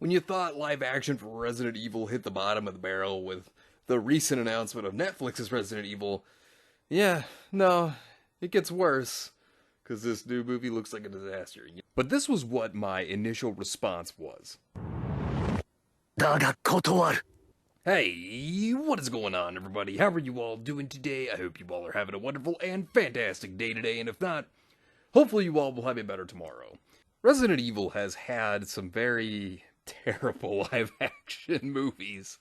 when you thought live action for Resident Evil hit the bottom of the barrel with the recent announcement of Netflix's Resident Evil, yeah, no, it gets worse. Because this new movie looks like a disaster. But this was what my initial response was. だが断る。 Hey, what is going on, everybody? How are you all doing today? I hope you all are having a wonderful and fantastic day today, and if not, hopefully you all will have a better tomorrow. Resident Evil has had some very terrible live-action movies.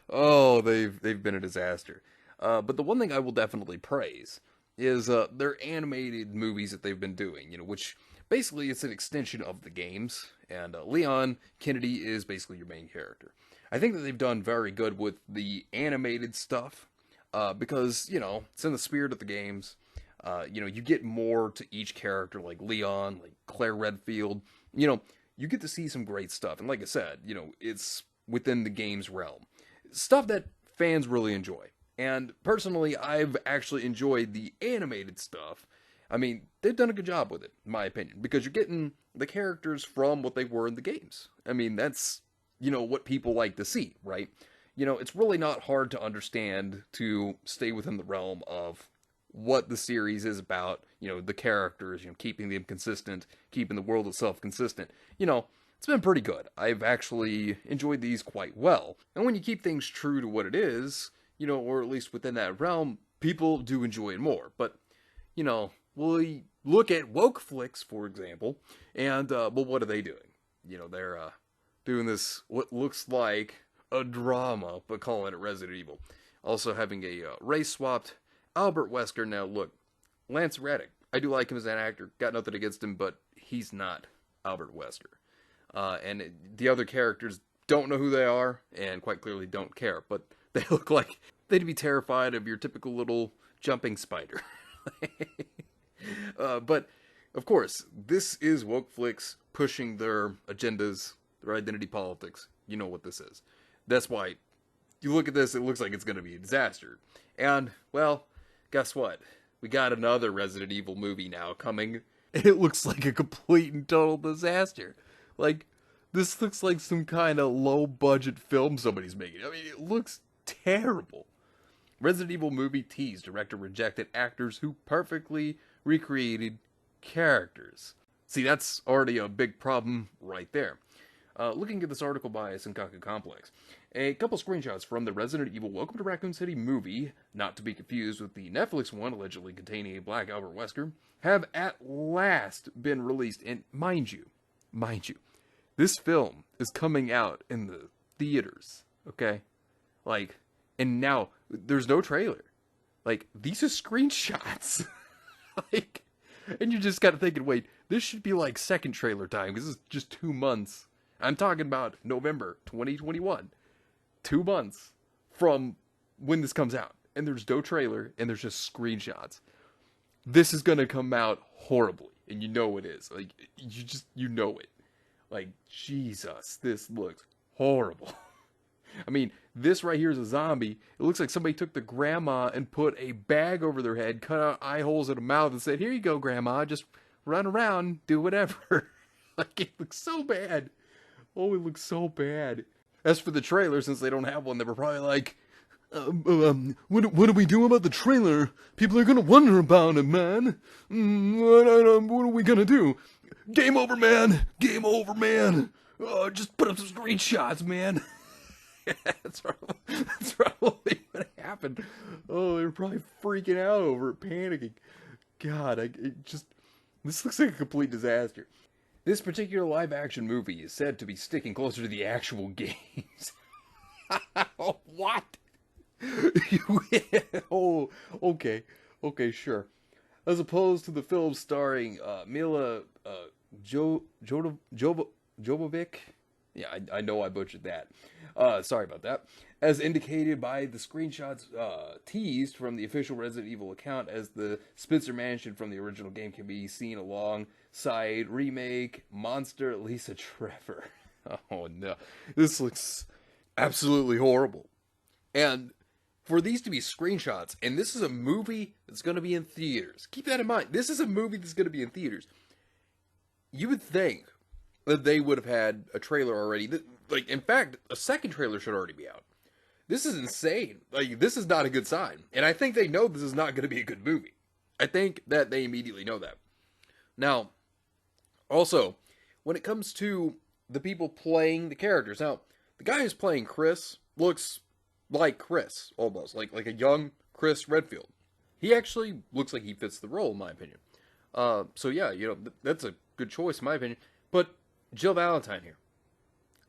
Oh, they've been a disaster. But the one thing I will definitely praise is their animated movies that they've been doing, which basically it's an extension of the games, and Leon Kennedy is basically your main character. I think that they've done very good with the animated stuff, because, it's in the spirit of the games. You get more to each character, like Leon, like Claire Redfield. You get to see some great stuff, and like I said, it's within the game's realm. Stuff that fans really enjoy. And personally, I've actually enjoyed the animated stuff. I mean, they've done a good job with it, in my opinion, because you're getting the characters from what they were in the games. I mean, that's, what people like to see, right? It's really not hard to understand to stay within the realm of what the series is about, the characters, keeping them consistent, keeping the world itself consistent. It's been pretty good. I've actually enjoyed these quite well. And when you keep things true to what it is, or at least within that realm, people do enjoy it more. But, we look at woke flicks, for example, and, well, what are they doing? They're, doing this, what looks like a drama, but calling it Resident Evil. Also having a race-swapped Albert Wesker. Now, look, Lance Reddick, I do like him as an actor, got nothing against him, but he's not Albert Wesker. And the other characters don't know who they are, and quite clearly don't care, but they look like they'd be terrified of your typical little jumping spider. But, of course, this is woke flicks pushing their agendas, their identity politics. You know what this is. That's why you look at this, it looks like it's going to be a disaster. And, well, guess what? We got another Resident Evil movie now coming. It looks like a complete and total disaster. Like, this looks like some kind of low-budget film somebody's making. I mean, it looks terrible. Resident Evil movie teased. Director rejected actors who perfectly recreated characters. See, that's already a big problem right there. Looking at this article by Senkaku Complex, a couple screenshots from the Resident Evil Welcome to Raccoon City movie, not to be confused with the Netflix one allegedly containing a black Albert Wesker, have at last been released. And mind you, this film is coming out in the theaters, okay? Like, and now, there's no trailer. Like, these are screenshots. Like, and you just gotta thinking, wait, this should be like second trailer time, because this is just 2 months. I'm talking about November 2021. 2 months from when this comes out. And there's no trailer, and there's just screenshots. This is gonna come out horribly, and you know it is. Like, you know it. Like, Jesus, this looks horrible. I mean, this right here is a zombie. It looks like somebody took the grandma and put a bag over their head, cut out eye holes in the mouth, and said, "Here you go, grandma, just run around, do whatever." Like, it looks so bad. Oh, it looks so bad. As for the trailer, since they don't have one, they were probably like, what do we do about the trailer? People are gonna wonder about it, man. What are we gonna do? Game over, man. Game over, man. Just put up some screenshots, man. That's probably what happened. Oh, they're probably freaking out over it, panicking. God, this looks like a complete disaster. This particular live-action movie is said to be sticking closer to the actual games. What? Oh, okay. Okay, sure. As opposed to the film starring Mila Jovovich. Yeah, I know I butchered that. Sorry about that. As indicated by the screenshots teased from the official Resident Evil account, as the Spencer Mansion from the original game can be seen alongside remake monster Lisa Trevor. Oh no. This looks absolutely horrible. And for these to be screenshots, and this is a movie that's going to be in theaters. Keep that in mind. This is a movie that's going to be in theaters. You would think that they would have had a trailer already. Like, in fact, a second trailer should already be out. This is insane. Like, this is not a good sign. And I think they know this is not going to be a good movie. I think that they immediately know that. Now, also, when it comes to the people playing the characters, now, the guy who's playing Chris looks like Chris, almost. Like a young Chris Redfield. He actually looks like he fits the role, in my opinion. So yeah, that's a good choice, in my opinion. But Jill Valentine here.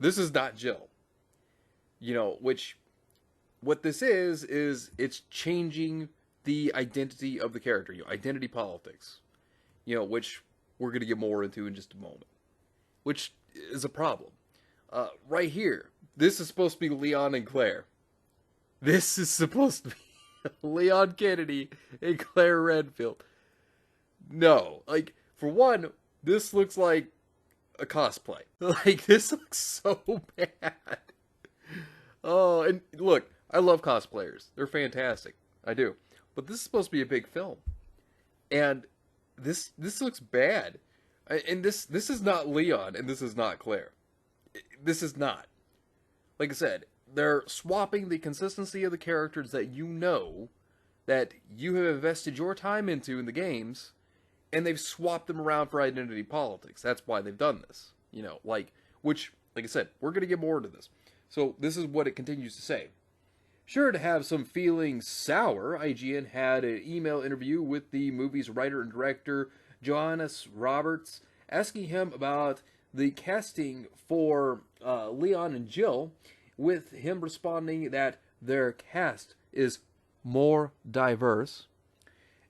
This is not Jill. Which what this is it's changing the identity of the character, identity politics, which we're going to get more into in just a moment, which is a problem. Right here, this is supposed to be Leon and Claire. This is supposed to be Leon Kennedy and Claire Redfield. No, like, for one, this looks like a cosplay. Like, this looks so bad. Oh, and look, I love cosplayers. They're fantastic. I do. But this is supposed to be a big film. And this looks bad. And this is not Leon, and this is not Claire. This is not. Like I said, they're swapping the consistency of the characters that that you have invested your time into in the games, and they've swapped them around for identity politics. That's why they've done this. Which, like I said, we're going to get more into this. So this is what it continues to say. Sure to have some feelings sour, IGN had an email interview with the movie's writer and director, Johannes Roberts, asking him about the casting for Leon and Jill, with him responding that their cast is more diverse,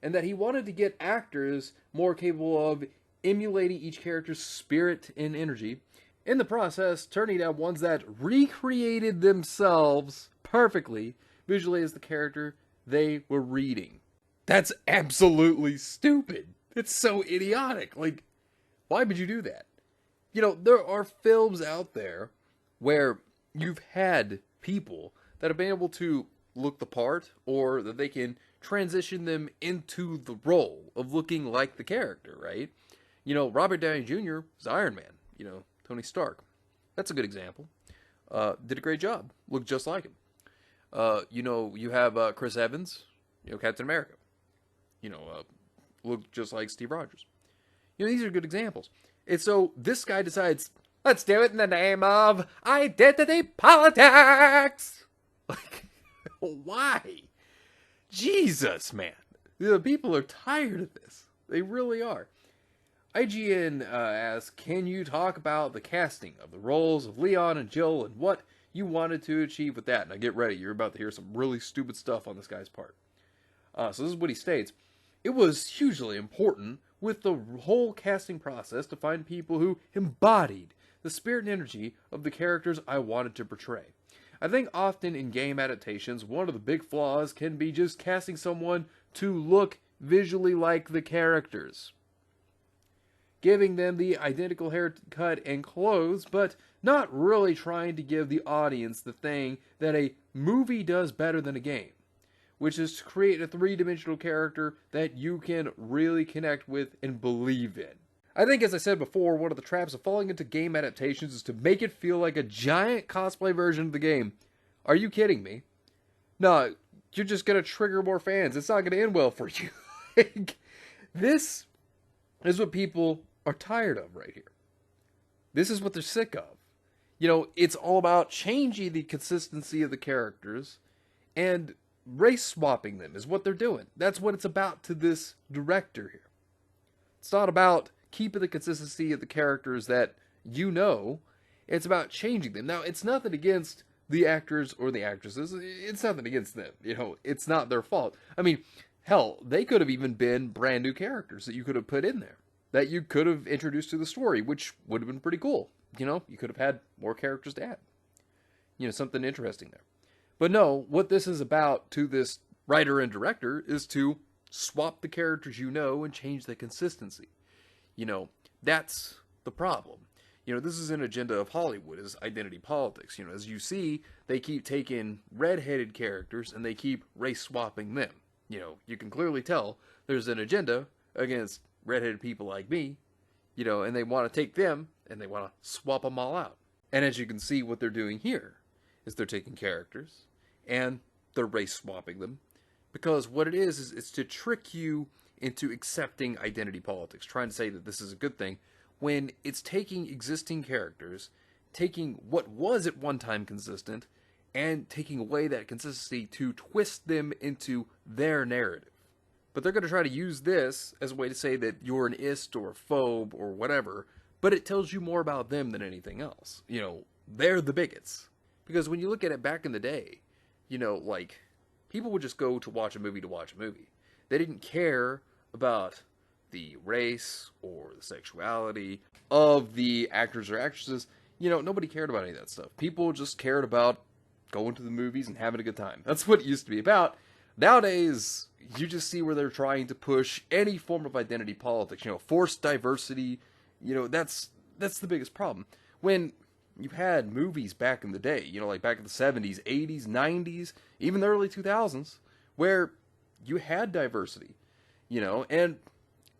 and that he wanted to get actors more capable of emulating each character's spirit and energy, in the process turning out ones that recreated themselves perfectly visually as the character they were reading. That's absolutely stupid. It's so idiotic. Like, why would you do that? There are films out there where you've had people that have been able to look the part, or that they can transition them into the role of looking like the character, right? Robert Downey Jr. is Iron Man, Tony Stark. That's a good example. Did a great job. Looked just like him. You have Chris Evans, Captain America. Looked just like Steve Rogers. These are good examples. And so this guy decides, let's do it in the name of identity politics. Like, why? Jesus, man. The people are tired of this. They really are. IGN asks, can you talk about the casting of the roles of Leon and Jill and what you wanted to achieve with that? Now get ready, you're about to hear some really stupid stuff on this guy's part. So this is what he states. It was hugely important with the whole casting process to find people who embodied the spirit and energy of the characters I wanted to portray. I think often in game adaptations, one of the big flaws can be just casting someone to look visually like the characters, giving them the identical haircut and clothes, but not really trying to give the audience the thing that a movie does better than a game, which is to create a three-dimensional character that you can really connect with and believe in. I think, as I said before, one of the traps of falling into game adaptations is to make it feel like a giant cosplay version of the game. Are you kidding me? No, you're just going to trigger more fans. It's not going to end well for you. This is what people are tired of right here. This is what they're sick of. It's all about changing the consistency of the characters, and race swapping them is what they're doing. That's what it's about to this director here. It's not about keeping the consistency of the characters that it's about changing them. Now, it's nothing against the actors or the actresses. It's nothing against them. It's not their fault. I mean, hell, they could have even been brand new characters that you could have put in there, that you could have introduced to the story, which would have been pretty cool. You could have had more characters to add. Something interesting there. But no, what this is about to this writer and director is to swap the characters and change the consistency. That's the problem. This is an agenda of Hollywood, is identity politics. As you see, they keep taking red-headed characters and they keep race swapping them. You can clearly tell there's an agenda against red-headed people like me, and they want to take them and they want to swap them all out. And as you can see, what they're doing here is they're taking characters and they're race swapping them, because what it is it's to trick you into accepting identity politics, trying to say that this is a good thing, when it's taking existing characters, taking what was at one time consistent, and taking away that consistency to twist them into their narrative. But they're going to try to use this as a way to say that you're an ist or a phobe or whatever, but it tells you more about them than anything else. You know, they're the bigots. Because when you look at it back in the day, you know, like, people would just go to watch a movie to watch a movie. They didn't care about the race or the sexuality of the actors or actresses. You know, nobody cared about any of that stuff. People just cared about going to the movies and having a good time. That's what it used to be about. Nowadays, you just see where they're trying to push any form of identity politics. You know, forced diversity. You know, that's the biggest problem. When you had movies back in the day, you know, like back in the 70s, 80s, 90s, even the early 2000s, where you had diversity, you know, and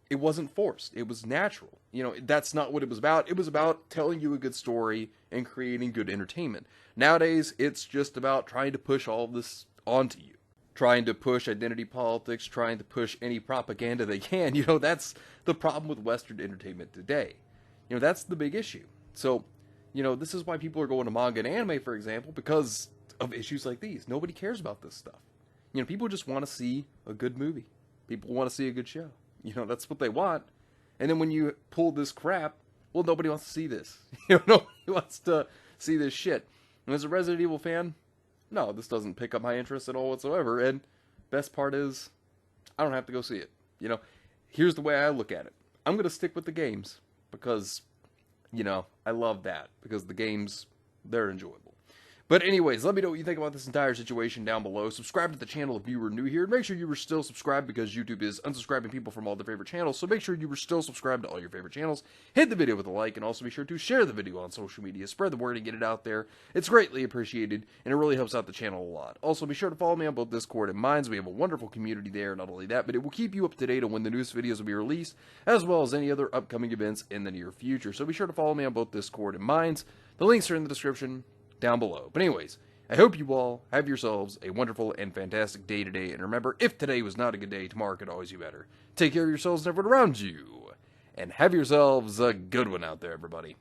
it wasn't forced. It was natural. You know, that's not what it was about. It was about telling you a good story and creating good entertainment. Nowadays, it's just about trying to push all this onto you. Trying to push identity politics, trying to push any propaganda they can. You know, that's the problem with Western entertainment today. You know, that's the big issue. So, you know, this is why people are going to manga and anime, for example, because of issues like these. Nobody cares about this stuff. You know, people just want to see a good movie. People want to see a good show. You know, that's what they want. And then when you pull this crap, well, nobody wants to see this. You know, nobody wants to see this shit. And as a Resident Evil fan, no, this doesn't pick up my interest at all whatsoever. And best part is, I don't have to go see it. You know, here's the way I look at it. I'm going to stick with the games because, you know, I love that. Because the games, they're enjoyable. But anyways, let me know what you think about this entire situation down below. Subscribe to the channel if you were new here. And make sure you were still subscribed because YouTube is unsubscribing people from all their favorite channels. So make sure you were still subscribed to all your favorite channels. Hit the video with a like and also be sure to share the video on social media. Spread the word and get it out there. It's greatly appreciated and it really helps out the channel a lot. Also be sure to follow me on both Discord and Minds. We have a wonderful community there. Not only that, but it will keep you up to date on when the newest videos will be released as well as any other upcoming events in the near future. So be sure to follow me on both Discord and Minds. The links are in the description down below. But anyways, I hope you all have yourselves a wonderful and fantastic day today. And remember, if today was not a good day, tomorrow could always be better. Take care of yourselves and everyone around you. And have yourselves a good one out there, everybody.